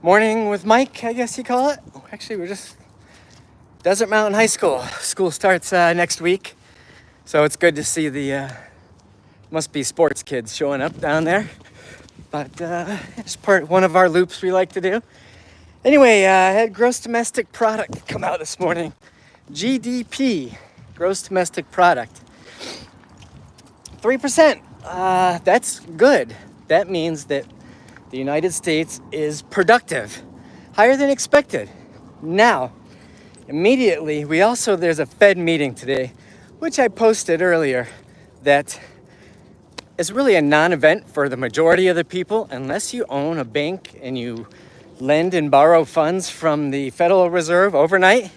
Morning with Mike, I guess you call it. Actually, we're just Desert Mountain High School. School starts next week, so it's good to see the must be sports kids showing up down there. But it's one of our loops we like to do. Anyway, I had gross domestic product come out this morning. GDP, gross domestic product, 3%. That's good. That means that the United States is productive, higher than expected. Now, immediately, there's a Fed meeting today, which I posted earlier, that is really a non-event for the majority of the people, unless you own a bank and you lend and borrow funds from the Federal Reserve overnight.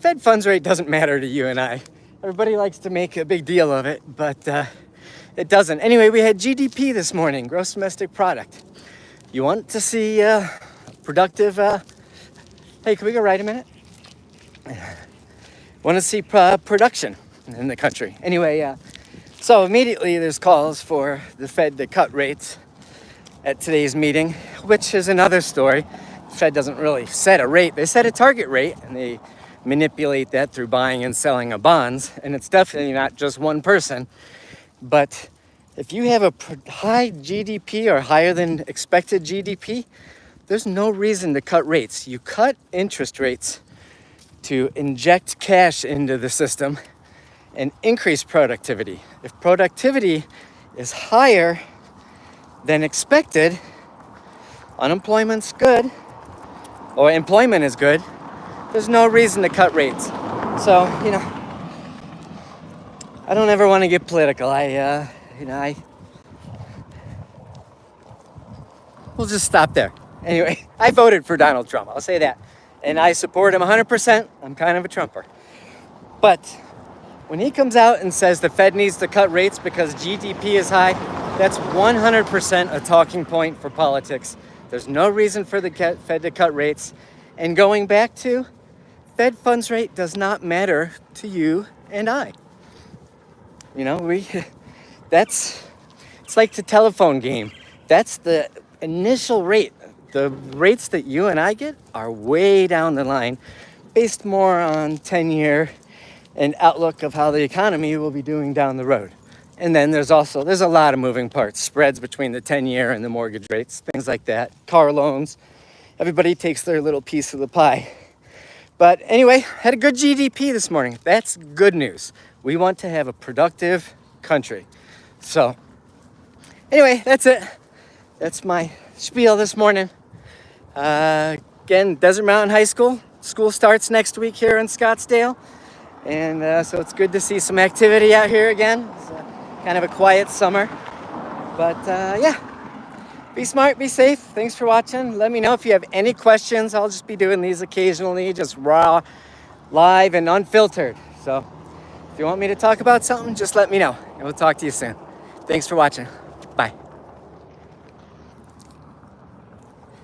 Fed funds rate doesn't matter to you and I. Everybody likes to make a big deal of it, but it doesn't. Anyway, we had GDP this morning, gross domestic product. You want to see productive, hey, can we go right a minute? Want to see production in the country. Anyway, so immediately there's calls for the Fed to cut rates at today's meeting, which is another story. The Fed doesn't really set a rate. They set a target rate, and they manipulate that through buying and selling of bonds. And it's definitely not just one person. But if you have a high GDP or higher than expected GDP, there's no reason to cut rates. You cut interest rates to inject cash into the system and increase productivity. If productivity is higher than expected, unemployment's good, or employment is good, there's no reason to cut rates. So, I don't ever want to get political. We'll just stop there. Anyway, I voted for Donald Trump, I'll say that. And I support him 100%. I'm kind of a Trumper. But when he comes out and says the Fed needs to cut rates because GDP is high, that's 100% a talking point for politics. There's no reason for the Fed to cut rates. And going back to, Fed funds rate does not matter to you and I. It's like the telephone game. That's the initial rate. The rates that you and I get are way down the line, based more on 10-year and outlook of how the economy will be doing down the road. And then there's a lot of moving parts, spreads between the 10-year and the mortgage rates, things like that, car loans. Everybody takes their little piece of the pie. But anyway, had a good GDP this morning. That's good news. We want to have a productive country. So anyway, that's it. That's my spiel this morning. Again, Desert Mountain High School. School starts next week here in Scottsdale. And so it's good to see some activity out here again. It's kind of a quiet summer. But yeah, be smart, be safe. Thanks for watching. Let me know if you have any questions. I'll just be doing these occasionally, just raw, live, and unfiltered. So if you want me to talk about something, just let me know. And we'll talk to you soon. Thanks for watching.